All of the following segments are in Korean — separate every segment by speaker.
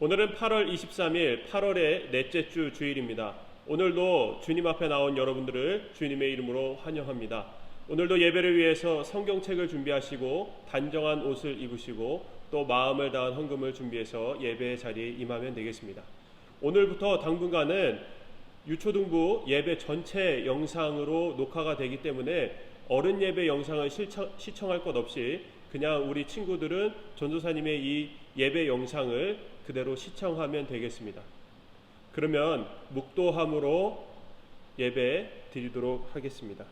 Speaker 1: 오늘은 8월 23일 8월의 넷째 주 주일입니다. 오늘도 주님 앞에 나온 여러분들을 주님의 이름으로 환영합니다. 오늘도 예배를 위해서 성경책을 준비하시고 단정한 옷을 입으시고 또 마음을 다한 헌금을 준비해서 예배의 자리에 임하면 되겠습니다. 오늘부터 당분간은 유초등부 예배 전체 영상으로 녹화가 되기 때문에 어른 예배 영상을 시청할 것 없이 그냥 우리 친구들은 전도사님의 이 예배 영상을 그대로 시청하면 되겠습니다. 그러면 묵도함으로 예배 드리도록 하겠습니다.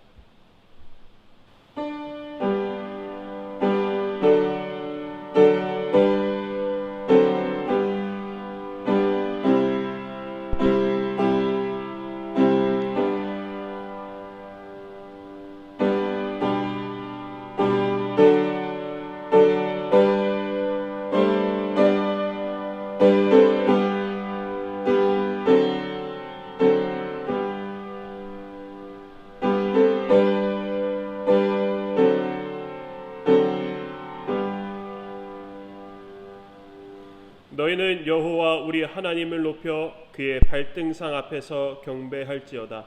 Speaker 1: 너희는 여호와 우리 하나님을 높여 그의 발등상 앞에서 경배할지어다.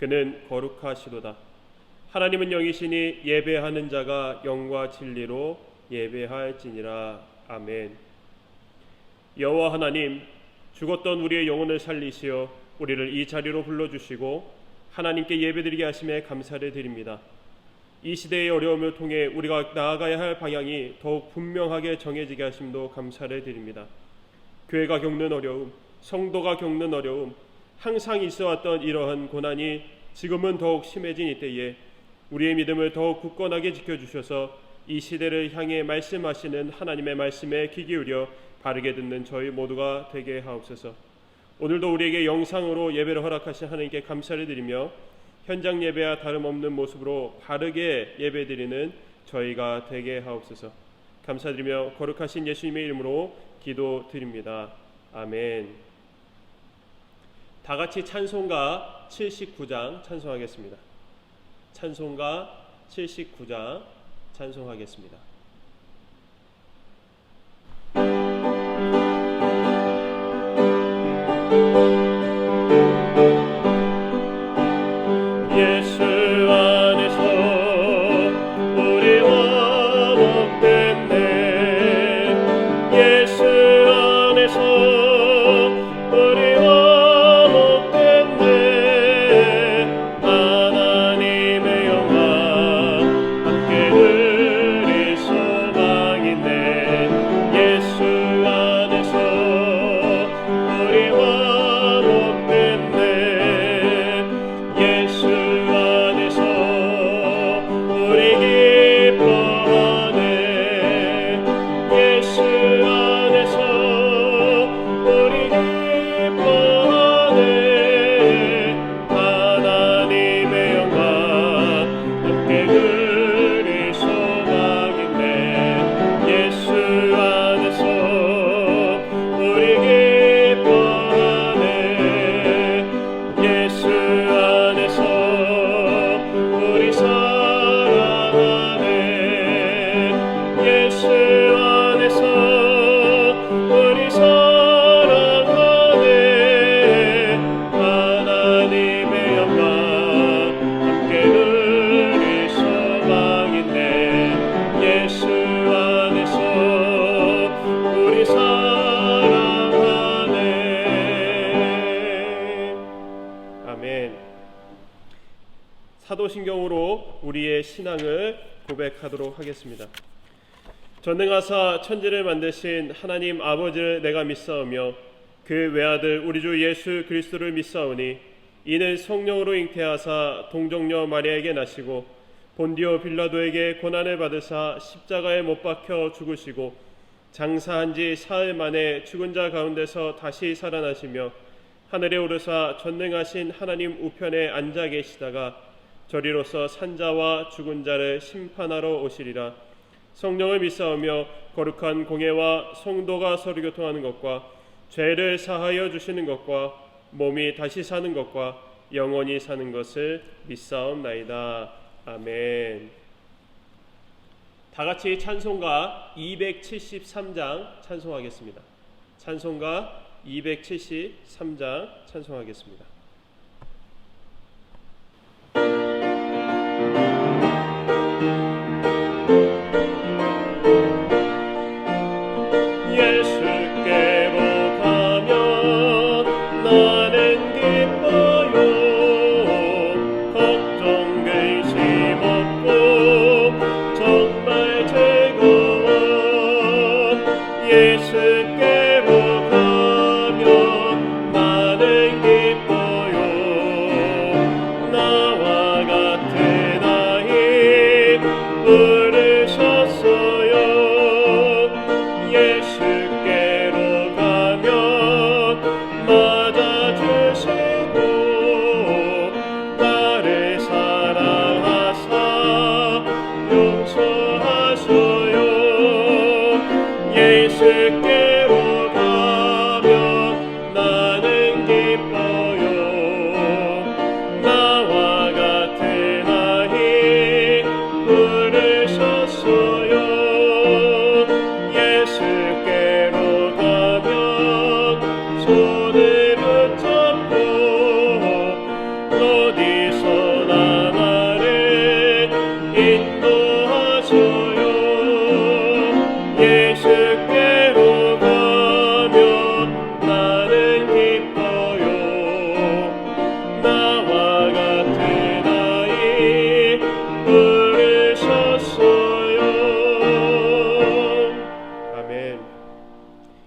Speaker 1: 그는 거룩하시도다. 하나님은 영이시니 예배하는 자가 영과 진리로 예배할지니라. 아멘. 여호와 하나님, 죽었던 우리의 영혼을 살리시어 우리를 이 자리로 불러주시고 하나님께 예배드리게 하심에 감사를 드립니다. 이 시대의 어려움을 통해 우리가 나아가야 할 방향이 더욱 분명하게 정해지게 하심도 감사를 드립니다. 교회가 겪는 어려움, 성도가 겪는 어려움, 항상 있어왔던 이러한 고난이 지금은 더욱 심해진 이때에 우리의 믿음을 더욱 굳건하게 지켜주셔서 이 시대를 향해 말씀하시는 하나님의 말씀에 귀 기울여 바르게 듣는 저희 모두가 되게 하옵소서. 오늘도 우리에게 영상으로 예배를 허락하신 하나님께 감사를 드리며 현장 예배와 다름없는 모습으로 바르게 예배드리는 저희가 되게 하옵소서. 감사드리며 거룩하신 예수님의 이름으로 기도드립니다. 아멘. 다같이 찬송가 79장 찬송하겠습니다. 찬송가 79장 찬송하겠습니다. 사도신경으로 우리의 신앙을 고백하도록 하겠습니다. 전능하사 천지를 만드신 하나님 아버지를 내가 믿사오며 그 외아들 우리 주 예수 그리스도를 믿사오니 이는 성령으로 잉태하사 동정녀 마리아에게 나시고 본디오 빌라도에게 고난을 받으사 십자가에 못 박혀 죽으시고 장사한 지 사흘 만에 죽은 자 가운데서 다시 살아나시며 하늘에 오르사 전능하신 하나님 우편에 앉아 계시다가 저리로서 산자와 죽은 자를 심판하러 오시리라. 성령을 믿사오며 거룩한 공예와 성도가 서로 교통하는 것과 죄를 사하여 주시는 것과 몸이 다시 사는 것과 영원히 사는 것을 믿사옵나이다. 아멘. 다같이 찬송가 273장 찬송하겠습니다. 찬송가 273장 찬송하겠습니다.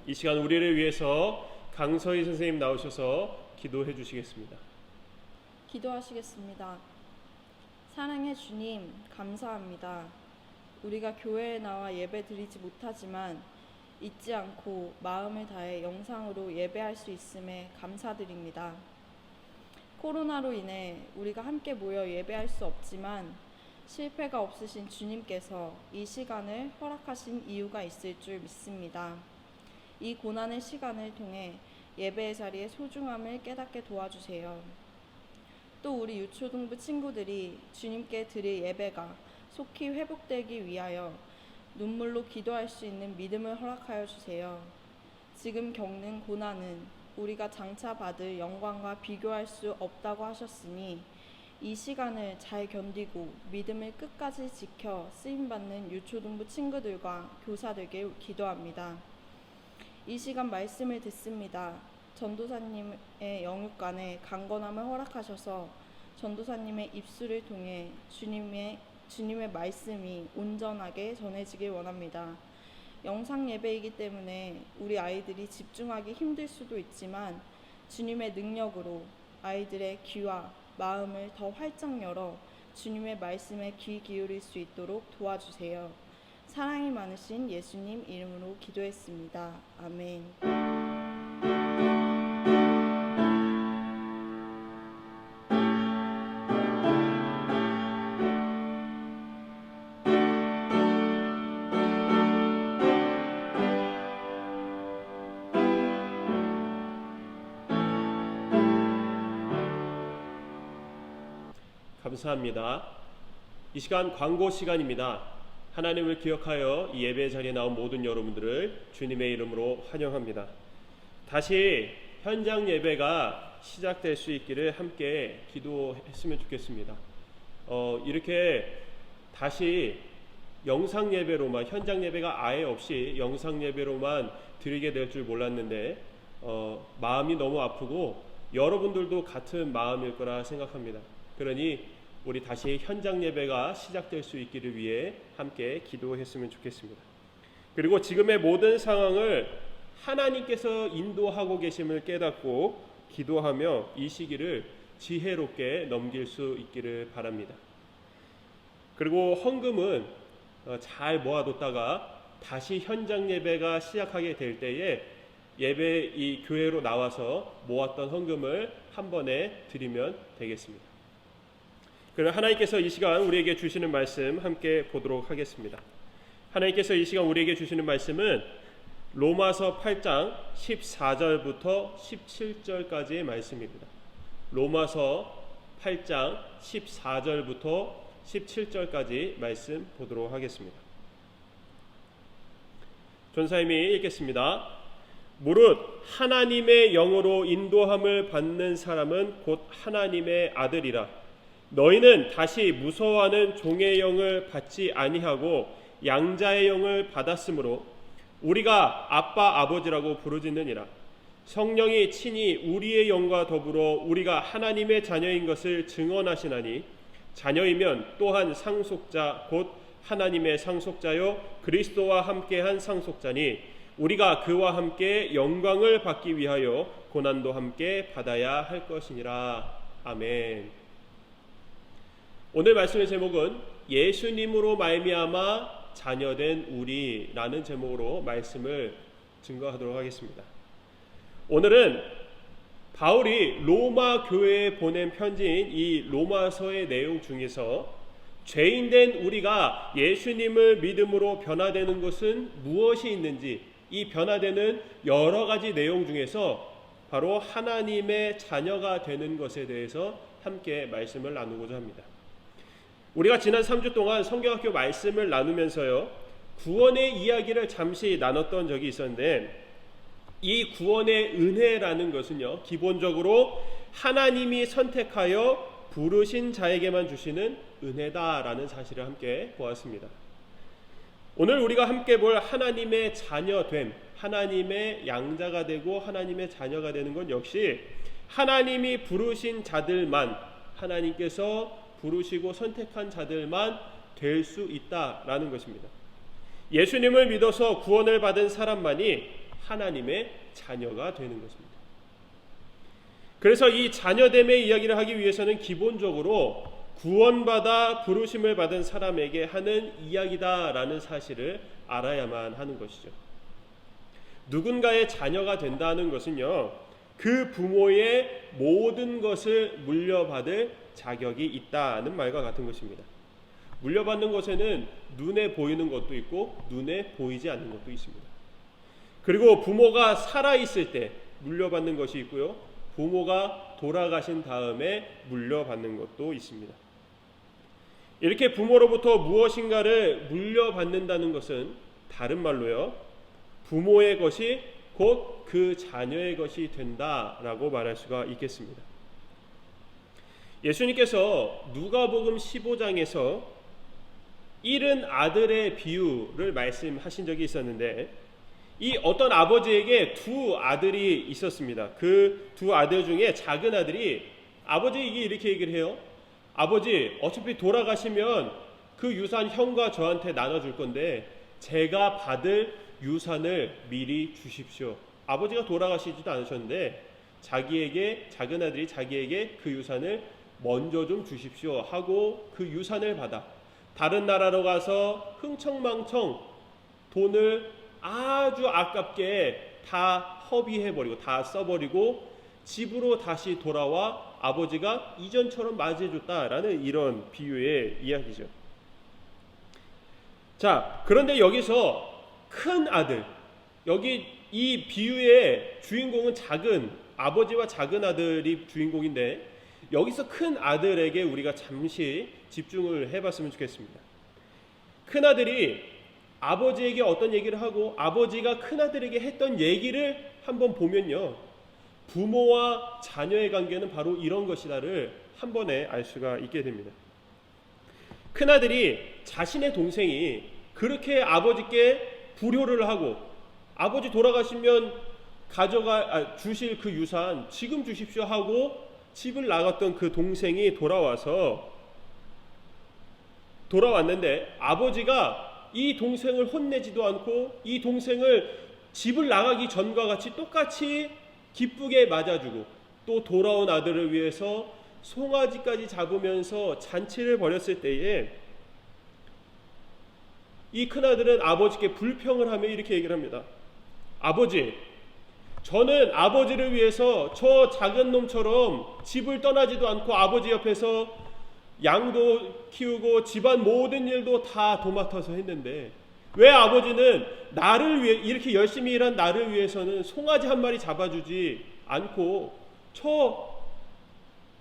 Speaker 1: 이 시간 우리를 위해서 강서희 선생님 나오셔서 기도해 주시겠습니다.
Speaker 2: 기도하시겠습니다. 사랑의 주님, 감사합니다. 우리가 교회에 나와 예배 드리지 못하지만 잊지 않고 마음을 다해 영상으로 예배할 수 있음에 감사드립니다. 코로나로 인해 우리가 함께 모여 예배할 수 없지만 실패가 없으신 주님께서 이 시간을 허락하신 이유가 있을 줄 믿습니다. 이 고난의 시간을 통해 예배의 자리의 소중함을 깨닫게 도와주세요. 또 우리 유초등부 친구들이 주님께 드릴 예배가 속히 회복되기 위하여 눈물로 기도할 수 있는 믿음을 허락하여 주세요. 지금 겪는 고난은 우리가 장차 받을 영광과 비교할 수 없다고 하셨으니 이 시간을 잘 견디고 믿음을 끝까지 지켜 쓰임받는 유초등부 친구들과 교사들께 기도합니다. 이 시간 말씀을 듣습니다. 전도사님의 영육간에 강건함을 허락하셔서 전도사님의 입술을 통해 주님의 말씀이 온전하게 전해지길 원합니다. 영상 예배이기 때문에 우리 아이들이 집중하기 힘들 수도 있지만 주님의 능력으로 아이들의 귀와 마음을 더 활짝 열어 주님의 말씀에 귀 기울일 수 있도록 도와주세요. 사랑이 많으신 예수님 이름으로 기도했습니다. 아멘.
Speaker 1: 감사합니다. 이 시간 광고 시간입니다. 하나님을 기억하여 이 예배 자리에 나온 모든 여러분들을 주님의 이름으로 환영합니다. 다시 현장 예배가 시작될 수 있기를 함께 기도했으면 좋겠습니다. 이렇게 다시 영상 예배로만, 현장 예배가 아예 없이 영상 예배로만 드리게 될 줄 몰랐는데 마음이 너무 아프고 여러분들도 같은 마음일 거라 생각합니다. 그러니 우리 다시 현장 예배가 시작될 수 있기를 위해 함께 기도했으면 좋겠습니다. 그리고 지금의 모든 상황을 하나님께서 인도하고 계심을 깨닫고 기도하며 이 시기를 지혜롭게 넘길 수 있기를 바랍니다. 그리고 헌금은 잘 모아뒀다가 다시 현장 예배가 시작하게 될 때에 예배 이 교회로 나와서 모았던 헌금을 한 번에 드리면 되겠습니다. 그럼 하나님께서 이 시간 우리에게 주시는 말씀 함께 보도록 하겠습니다. 하나님께서 이 시간 우리에게 주시는 말씀은 로마서 8장 14절부터 17절까지의 말씀입니다. 로마서 8장 14절부터 17절까지 말씀 보도록 하겠습니다. 전사님이 읽겠습니다. 무릇 하나님의 영으로 인도함을 받는 사람은 곧 하나님의 아들이라. 너희는 다시 무서워하는 종의 영을 받지 아니하고 양자의 영을 받았으므로 우리가 아빠 아버지라고 부르짖느니라. 성령이 친히 우리의 영과 더불어 우리가 하나님의 자녀인 것을 증언하시나니 자녀이면 또한 상속자 곧 하나님의 상속자요 그리스도와 함께한 상속자니 우리가 그와 함께 영광을 받기 위하여 고난도 함께 받아야 할 것이니라. 아멘. 오늘 말씀의 제목은 예수님으로 말미암아 자녀된 우리라는 제목으로 말씀을 증거하도록 하겠습니다. 오늘은 바울이 로마 교회에 보낸 편지인 이 로마서의 내용 중에서 죄인된 우리가 예수님을 믿음으로 변화되는 것은 무엇이 있는지, 이 변화되는 여러 가지 내용 중에서 바로 하나님의 자녀가 되는 것에 대해서 함께 말씀을 나누고자 합니다. 우리가 지난 3주 동안 성경학교 말씀을 나누면서요, 구원의 이야기를 잠시 나눴던 적이 있었는데, 이 구원의 은혜라는 것은요, 기본적으로 하나님이 선택하여 부르신 자에게만 주시는 은혜다라는 사실을 함께 보았습니다. 오늘 우리가 함께 볼 하나님의 자녀됨, 하나님의 양자가 되고 하나님의 자녀가 되는 건 역시 하나님이 부르신 자들만, 하나님께서 부르시고 선택한 자들만 될 수 있다라는 것입니다. 예수님을 믿어서 구원을 받은 사람만이 하나님의 자녀가 되는 것입니다. 그래서 이 자녀됨의 이야기를 하기 위해서는 기본적으로 구원받아 부르심을 받은 사람에게 하는 이야기다라는 사실을 알아야만 하는 것이죠. 누군가의 자녀가 된다는 것은요, 그 부모의 모든 것을 물려받을 자격이 있다는 말과 같은 것입니다. 물려받는 것에는 눈에 보이는 것도 있고 눈에 보이지 않는 것도 있습니다. 그리고 부모가 살아있을 때 물려받는 것이 있고요, 부모가 돌아가신 다음에 물려받는 것도 있습니다. 이렇게 부모로부터 무엇인가를 물려받는다는 것은 다른 말로요, 부모의 것이 곧 그 자녀의 것이 된다라고 말할 수가 있겠습니다. 예수님께서 누가복음 15장에서 잃은 아들의 비유를 말씀하신 적이 있었는데, 이 어떤 아버지에게 두 아들이 있었습니다. 그 두 아들 중에 작은 아들이 아버지에게 이렇게 얘기를 해요. 아버지, 어차피 돌아가시면 그 유산 형과 저한테 나눠줄 건데 제가 받을 유산을 미리 주십시오. 아버지가 돌아가시지도 않으셨는데 작은 아들이 자기에게 그 유산을 먼저 좀 주십시오 하고 그 유산을 받아 다른 나라로 가서 흥청망청 돈을 아주 아깝게 다 허비해버리고 다 써버리고 집으로 다시 돌아와 아버지가 이전처럼 맞이해줬다라는 이런 비유의 이야기죠. 자, 그런데 여기서 큰 아들, 여기 이 비유의 주인공은 아버지와 작은 아들이 주인공인데, 여기서 큰 아들에게 우리가 잠시 집중을 해봤으면 좋겠습니다. 큰 아들이 아버지에게 어떤 얘기를 하고 아버지가 큰 아들에게 했던 얘기를 한번 보면요, 부모와 자녀의 관계는 바로 이런 것이다를 한 번에 알 수가 있게 됩니다. 큰 아들이 자신의 동생이 그렇게 아버지께 불효를 하고 아버지 돌아가시면 주실 그 유산 지금 주십시오 하고 집을 나갔던 그 동생이 돌아왔는데 아버지가 이 동생을 혼내지도 않고 이 동생을 집을 나가기 전과 같이 똑같이 기쁘게 맞아주고 또 돌아온 아들을 위해서 송아지까지 잡으면서 잔치를 벌였을 때에 이 큰아들은 아버지께 불평을 하며 이렇게 얘기를 합니다. 아버지, 저는 아버지를 위해서 저 작은 놈처럼 집을 떠나지도 않고 아버지 옆에서 양도 키우고 집안 모든 일도 다 도맡아서 했는데 왜 아버지는 나를 위해 이렇게 열심히 일한 나를 위해서는 송아지 한 마리 잡아주지 않고 저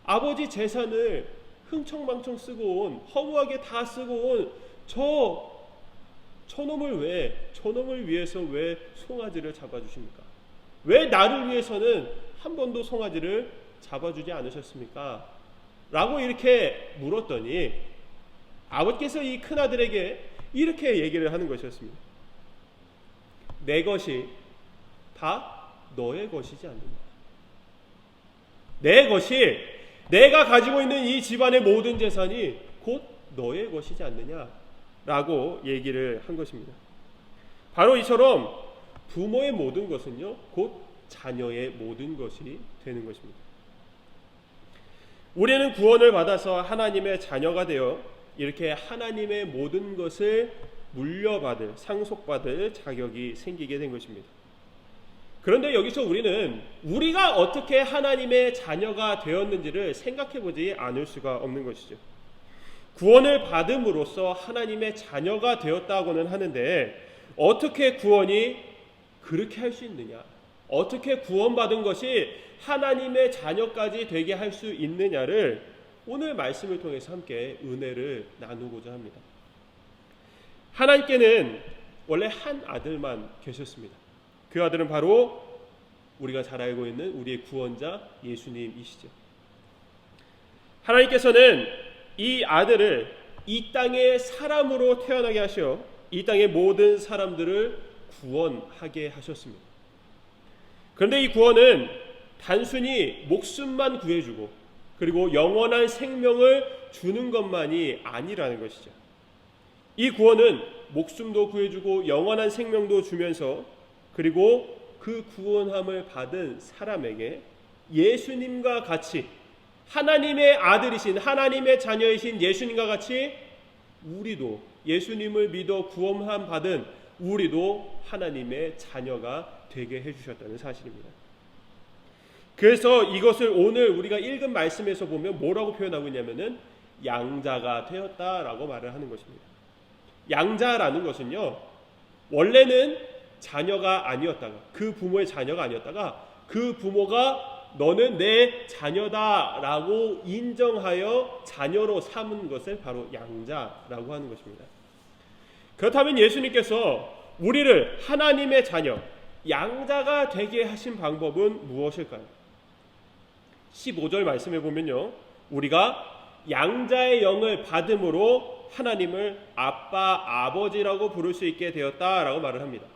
Speaker 1: 아버지 재산을 흥청망청 쓰고 온 허무하게 다 쓰고 온 저놈을 위해서 왜 송아지를 잡아주십니까? 왜 나를 위해서는 한 번도 송아지를 잡아주지 않으셨습니까? 라고 이렇게 물었더니 아버지께서 이 큰아들에게 이렇게 얘기를 하는 것이었습니다. 내 것이 다 너의 것이지 않느냐. 내 것이, 내가 가지고 있는 이 집안의 모든 재산이 곧 너의 것이지 않느냐라고 얘기를 한 것입니다. 바로 이처럼 부모의 모든 것은요, 곧 자녀의 모든 것이 되는 것입니다. 우리는 구원을 받아서 하나님의 자녀가 되어 이렇게 하나님의 모든 것을 물려받을, 상속받을 자격이 생기게 된 것입니다. 그런데 여기서 우리는 우리가 어떻게 하나님의 자녀가 되었는지를 생각해 보지 않을 수가 없는 것이죠. 구원을 받음으로써 하나님의 자녀가 되었다고는 하는데 어떻게 구원이 그렇게 할 수 있느냐? 어떻게 구원받은 것이 하나님의 자녀까지 되게 할 수 있느냐를 오늘 말씀을 통해서 함께 은혜를 나누고자 합니다. 하나님께는 원래 한 아들만 계셨습니다. 그 아들은 바로 우리가 잘 알고 있는 우리의 구원자 예수님이시죠. 하나님께서는 이 아들을 이 땅의 사람으로 태어나게 하셔 이 땅의 모든 사람들을 구원하게 하셨습니다. 그런데 이 구원은 단순히 목숨만 구해주고 그리고 영원한 생명을 주는 것만이 아니라는 것이죠. 이 구원은 목숨도 구해주고 영원한 생명도 주면서 그리고 그 구원함을 받은 사람에게 예수님과 같이 하나님의 아들이신 하나님의 자녀이신 예수님과 같이 우리도 예수님을 믿어 구원함 받은 우리도 하나님의 자녀가 되게 해주셨다는 사실입니다. 그래서 이것을 오늘 우리가 읽은 말씀에서 보면 뭐라고 표현하고 있냐면은 양자가 되었다라고 말을 하는 것입니다. 양자라는 것은요, 원래는 자녀가 아니었다가 그 부모의 자녀가 아니었다가 그 부모가 너는 내 자녀다라고 인정하여 자녀로 삼은 것을 바로 양자라고 하는 것입니다. 그렇다면 예수님께서 우리를 하나님의 자녀, 양자가 되게 하신 방법은 무엇일까요? 15절 말씀해 보면요, 우리가 양자의 영을 받음으로 하나님을 아빠, 아버지라고 부를 수 있게 되었다라고 말을 합니다.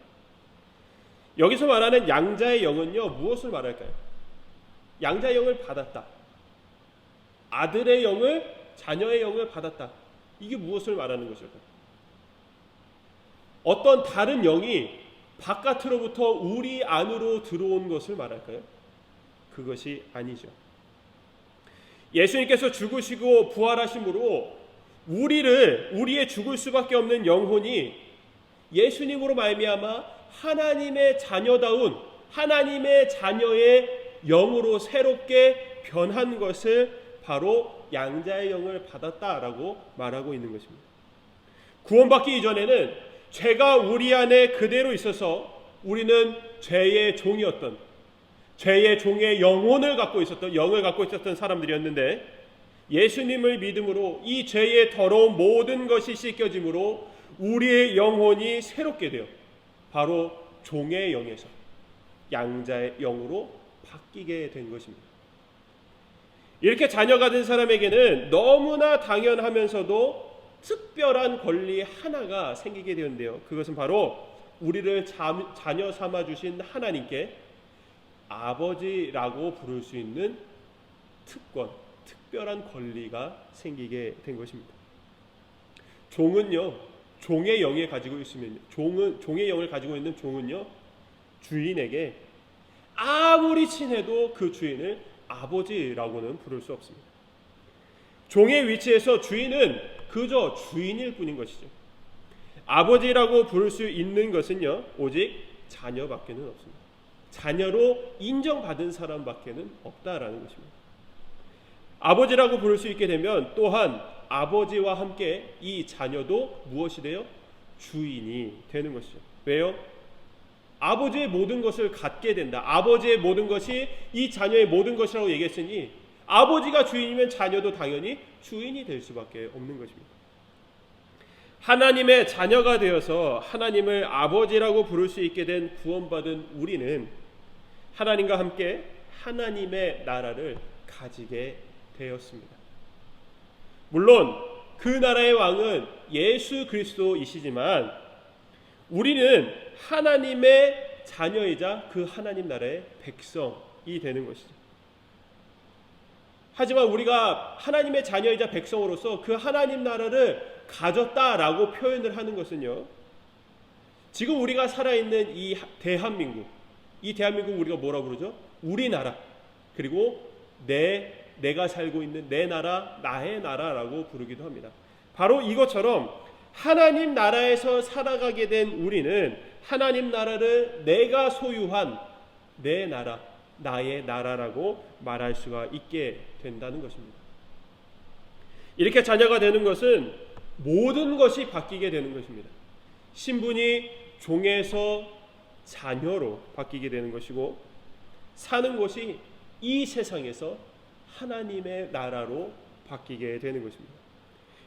Speaker 1: 여기서 말하는 양자의 영은요, 무엇을 말할까요? 양자의 영을 받았다, 아들의 영을, 자녀의 영을 받았다, 이게 무엇을 말하는 것일까요? 어떤 다른 영이 바깥으로부터 우리 안으로 들어온 것을 말할까요? 그것이 아니죠. 예수님께서 죽으시고 부활하심으로 우리의 죽을 수밖에 없는 영혼이 예수님으로 말미암아 하나님의 자녀다운 하나님의 자녀의 영으로 새롭게 변한 것을 바로 양자의 영을 받았다라고 말하고 있는 것입니다. 구원받기 이전에는 죄가 우리 안에 그대로 있어서 우리는 죄의 종이었던, 죄의 종의 영혼을 갖고 있었던, 영을 갖고 있었던 사람들이었는데 예수님을 믿음으로 이 죄의 더러운 모든 것이 씻겨짐으로 우리의 영혼이 새롭게 되어 바로 종의 영에서 양자의 영으로 바뀌게 된 것입니다. 이렇게 자녀가 된 사람에게는 너무나 당연하면서도 특별한 권리 하나가 생기게 되는데요, 그것은 바로 우리를 자녀 삼아 주신 하나님께 아버지라고 부를 수 있는 특권, 특별한 권리가 생기게 된 것입니다. 종은요, 종의 영을 가지고 있으면, 종의 영을 가지고 있는 종은요, 주인에게 아무리 친해도 그 주인을 아버지라고는 부를 수 없습니다. 종의 위치에서 주인은 그저 주인일 뿐인 것이죠. 아버지라고 부를 수 있는 것은요, 오직 자녀밖에는 없습니다. 자녀로 인정받은 사람밖에는 없다라는 것입니다. 아버지라고 부를 수 있게 되면 또한 아버지와 함께 이 자녀도 무엇이 돼요? 주인이 되는 것이죠. 왜요? 아버지의 모든 것을 갖게 된다. 아버지의 모든 것이 이 자녀의 모든 것이라고 얘기했으니 아버지가 주인이면 자녀도 당연히 주인이 될 수밖에 없는 것입니다. 하나님의 자녀가 되어서 하나님을 아버지라고 부를 수 있게 된 구원받은 우리는 하나님과 함께 하나님의 나라를 가지게 되었습니다. 물론 그 나라의 왕은 예수 그리스도이시지만 우리는 하나님의 자녀이자 그 하나님 나라의 백성이 되는 것이죠. 하지만 우리가 하나님의 자녀이자 백성으로서 그 하나님 나라를 가졌다라고 표현을 하는 것은요, 지금 우리가 살아있는 이 대한민국 우리가 뭐라고 부르죠? 우리나라, 그리고 내가 살고 있는 내 나라, 나의 나라라고 부르기도 합니다. 바로 이것처럼 하나님 나라에서 살아가게 된 우리는 하나님 나라를 내가 소유한 내 나라, 나의 나라라고 말할 수가 있게 된다는 것입니다. 이렇게 자녀가 되는 것은 모든 것이 바뀌게 되는 것입니다. 신분이 종에서 자녀로 바뀌게 되는 것이고, 사는 곳이 이 세상에서 하나님의 나라로 바뀌게 되는 것입니다.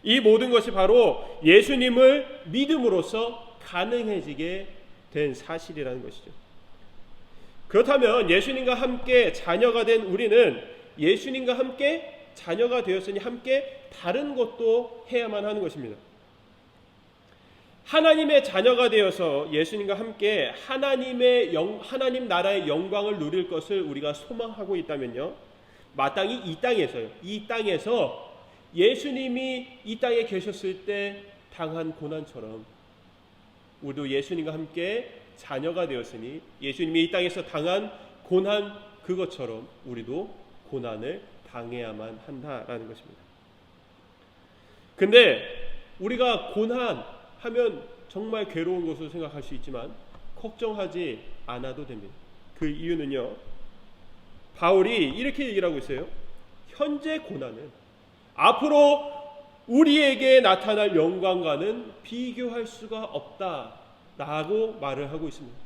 Speaker 1: 이 모든 것이 바로 예수님을 믿음으로써 가능해지게 된 사실이라는 것이죠. 그렇다면 예수님과 함께 자녀가 된 우리는 예수님과 함께 자녀가 되었으니 함께 다른 것도 해야만 하는 것입니다. 하나님의 자녀가 되어서 예수님과 함께 하나님 나라의 영광을 누릴 것을 우리가 소망하고 있다면요, 마땅히 이 땅에서 예수님이 이 땅에 계셨을 때 당한 고난처럼 우리도 예수님과 함께 자녀가 되었으니 예수님이 이 땅에서 당한 고난 그것처럼 우리도 고난을 당해야만 한다라는 것입니다. 근데 우리가 고난하면 정말 괴로운 것으로 생각할 수 있지만 걱정하지 않아도 됩니다. 그 이유는요, 바울이 이렇게 얘기를 하고 있어요. 현재 고난은 앞으로 우리에게 나타날 영광과는 비교할 수가 없다라고 말을 하고 있습니다.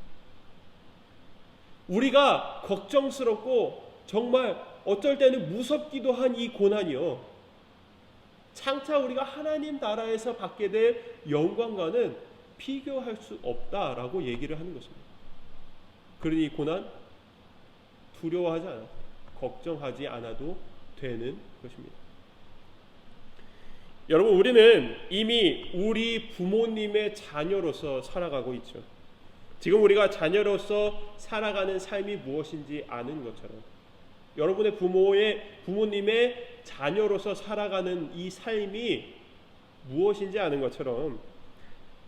Speaker 1: 우리가 걱정스럽고 정말 어쩔 때는 무섭기도 한 이 고난이요, 장차 우리가 하나님 나라에서 받게 될 영광과는 비교할 수 없다라고 얘기를 하는 것입니다. 그러니 이 고난 두려워하지 않아도, 걱정하지 않아도 되는 것입니다. 여러분, 우리는 이미 우리 부모님의 자녀로서 살아가고 있죠. 지금 우리가 자녀로서 살아가는 삶이 무엇인지 아는 것처럼 여러분의 부모님의 자녀로서 살아가는 이 삶이 무엇인지 아는 것처럼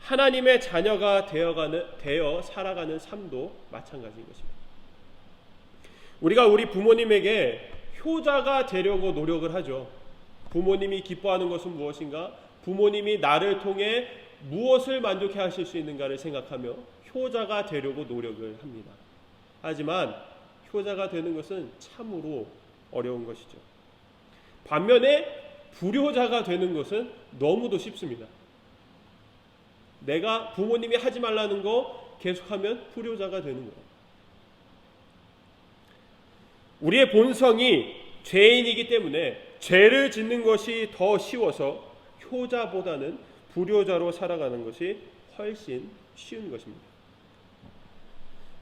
Speaker 1: 하나님의 자녀가 되어 살아가는 삶도 마찬가지인 것입니다. 우리가 우리 부모님에게 효자가 되려고 노력을 하죠. 부모님이 기뻐하는 것은 무엇인가? 부모님이 나를 통해 무엇을 만족해 하실 수 있는가를 생각하며 효자가 되려고 노력을 합니다. 하지만 효자가 되는 것은 참으로 어려운 것이죠. 반면에 불효자가 되는 것은 너무도 쉽습니다. 내가 부모님이 하지 말라는 거 계속하면 불효자가 되는 거예요. 우리의 본성이 죄인이기 때문에 죄를 짓는 것이 더 쉬워서 효자보다는 불효자로 살아가는 것이 훨씬 쉬운 것입니다.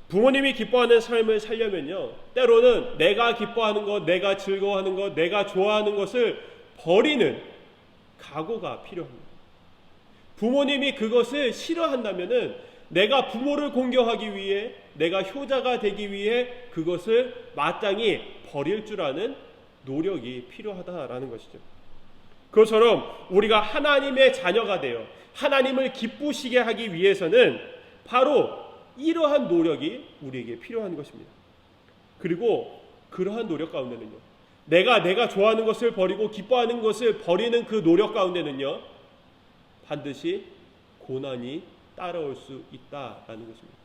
Speaker 1: 부모님이 기뻐하는 삶을 살려면요, 때로는 내가 기뻐하는 것, 내가 즐거워하는 것, 내가 좋아하는 것을 버리는 각오가 필요합니다. 부모님이 그것을 싫어한다면은 내가 부모를 공경하기 위해, 내가 효자가 되기 위해 그것을 마땅히 버릴 줄 아는 노력이 필요하다라는 것이죠. 그것처럼 우리가 하나님의 자녀가 되어 하나님을 기쁘시게 하기 위해서는 바로 이러한 노력이 우리에게 필요한 것입니다. 그리고 그러한 노력 가운데는요, 내가 좋아하는 것을 버리고 기뻐하는 것을 버리는 그 노력 가운데는요, 반드시 고난이 따라올 수 있다라는 것입니다.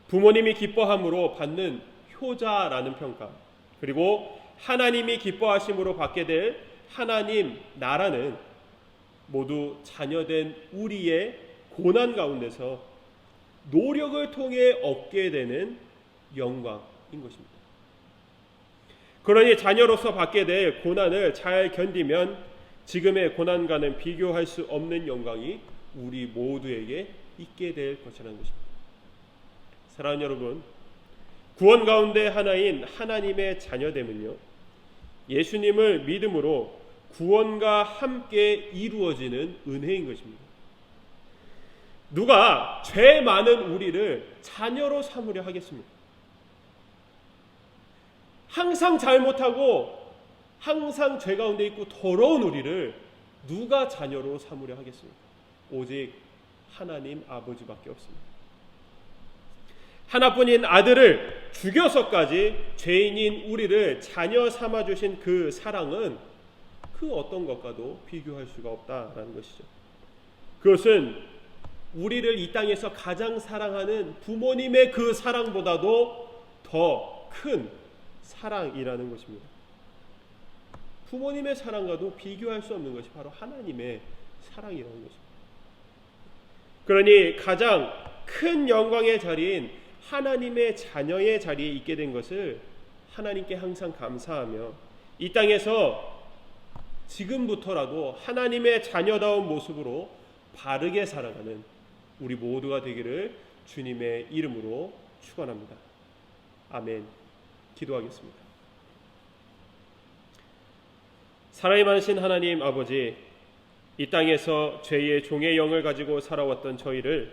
Speaker 1: 부모님이 기뻐함으로 받는 효자라는 평가, 그리고 하나님이 기뻐하심으로 받게 될 하나님 나라는 모두 자녀된 우리의 고난 가운데서 노력을 통해 얻게 되는 영광인 것입니다. 그러니 자녀로서 받게 될 고난을 잘 견디면 지금의 고난과는 비교할 수 없는 영광이 우리 모두에게 있게 될 것이라는 것입니다. 사랑하는 여러분, 구원 가운데 하나인 하나님의 자녀됨은요, 예수님을 믿음으로 구원과 함께 이루어지는 은혜인 것입니다. 누가 죄 많은 우리를 자녀로 삼으려 하겠습니까? 항상 잘못하고 항상 죄 가운데 있고 더러운 우리를 누가 자녀로 삼으려 하겠습니까? 오직 하나님 아버지밖에 없습니다. 하나뿐인 아들을 죽여서까지 죄인인 우리를 자녀 삼아주신 그 사랑은 그 어떤 것과도 비교할 수가 없다라는 것이죠. 그것은 우리를 이 땅에서 가장 사랑하는 부모님의 그 사랑보다도 더 큰 사랑이라는 것입니다. 부모님의 사랑과도 비교할 수 없는 것이 바로 하나님의 사랑이라는 것입니다. 그러니 가장 큰 영광의 자리인 하나님의 자녀의 자리에 있게 된 것을 하나님께 항상 감사하며 이 땅에서 지금부터라도 하나님의 자녀다운 모습으로 바르게 살아가는 우리 모두가 되기를 주님의 이름으로 축원합니다. 아멘. 기도하겠습니다. 사랑이 많으신 하나님 아버지, 이 땅에서 죄의 종의 영을 가지고 살아왔던 저희를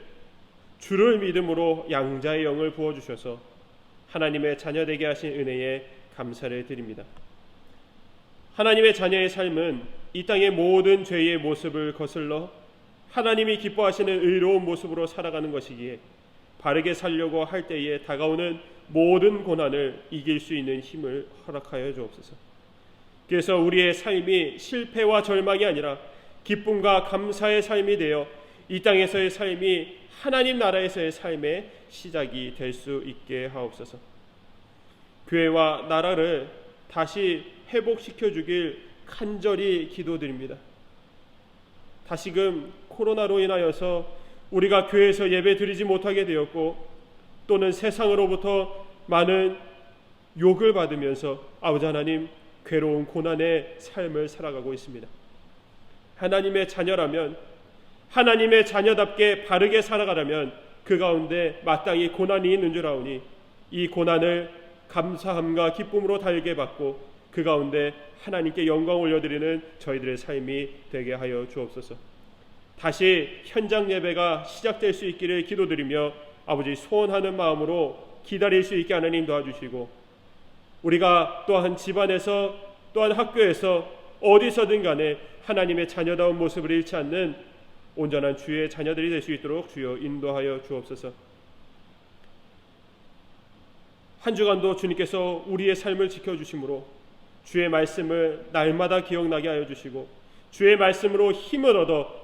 Speaker 1: 주를 믿음으로 양자의 영을 부어주셔서 하나님의 자녀되게 하신 은혜에 감사를 드립니다. 하나님의 자녀의 삶은 이 땅의 모든 죄의 모습을 거슬러 하나님이 기뻐하시는 의로운 모습으로 살아가는 것이기에 바르게 살려고 할 때에 다가오는 모든 고난을 이길 수 있는 힘을 허락하여 주옵소서. 그래서 우리의 삶이 실패와 절망이 아니라 기쁨과 감사의 삶이 되어 이 땅에서의 삶이 하나님 나라에서의 삶의 시작이 될 수 있게 하옵소서. 교회와 나라를 다시 회복시켜 주길 간절히 기도드립니다. 다시금 코로나로 인하여서 우리가 교회에서 예배 드리지 못하게 되었고 또는 세상으로부터 많은 욕을 받으면서 아버지 하나님 괴로운 고난의 삶을 살아가고 있습니다. 하나님의 자녀라면 하나님의 자녀답게 바르게 살아가려면 그 가운데 마땅히 고난이 있는 줄 아오니 이 고난을 감사함과 기쁨으로 달게 받고 그 가운데 하나님께 영광 올려드리는 저희들의 삶이 되게 하여 주옵소서. 다시 현장 예배가 시작될 수 있기를 기도드리며 아버지 소원하는 마음으로 기다릴 수 있게 하나님 도와주시고 우리가 또한 집안에서 또한 학교에서 어디서든 간에 하나님의 자녀다운 모습을 잃지 않는 온전한 주의 자녀들이 될 수 있도록 주여 인도하여 주옵소서. 한 주간도 주님께서 우리의 삶을 지켜주심으로 주의 말씀을 날마다 기억나게 하여 주시고 주의 말씀으로 힘을 얻어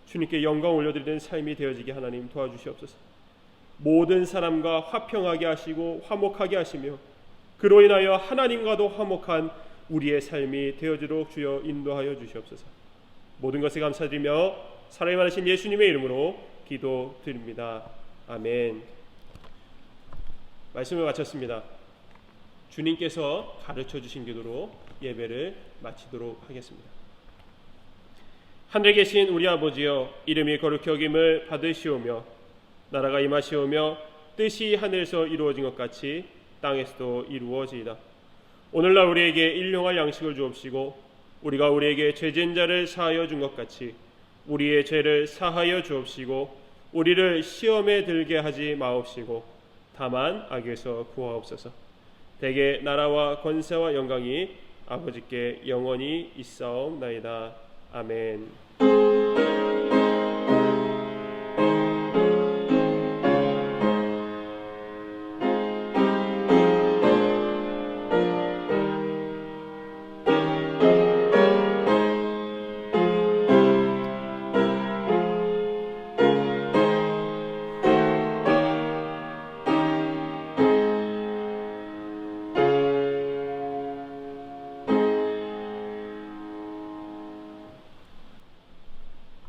Speaker 1: 주님께 영광 올려드리는 삶이 되어지게 하나님 도와주시옵소서. 모든 사람과 화평하게 하시고 화목하게 하시며 그로 인하여 하나님과도 화목한 우리의 삶이 되어지도록 주여 인도하여 주시옵소서. 모든 것을 감사드리며 사랑이 많으신 예수님의 이름으로 기도드립니다. 아멘. 말씀을 마쳤습니다. 주님께서 가르쳐 주신 기도로 예배를 마치도록 하겠습니다. 하늘에 계신 우리 아버지여, 이름이 거룩히 여김을 받으시오며 나라가 임하시오며 뜻이 하늘에서 이루어진 것 같이 땅에서도 이루어지이다. 오늘날 우리에게 일용할 양식을 주옵시고 우리가 우리에게 죄진 자를 사하여 준 것 같이 우리의 죄를 사하여 주옵시고 우리를 시험에 들게 하지 마옵시고 다만 악에서 구하옵소서. 대개 나라와 권세와 영광이 아버지께 영원히 있사옵나이다. 아멘.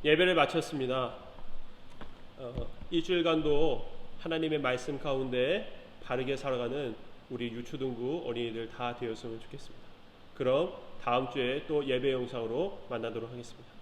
Speaker 1: 예배를 마쳤습니다. 일주일간도 하나님의 말씀 가운데 바르게 살아가는 우리 유초등부 어린이들 다 되었으면 좋겠습니다. 그럼 다음 주에 또 예배 영상으로 만나도록 하겠습니다.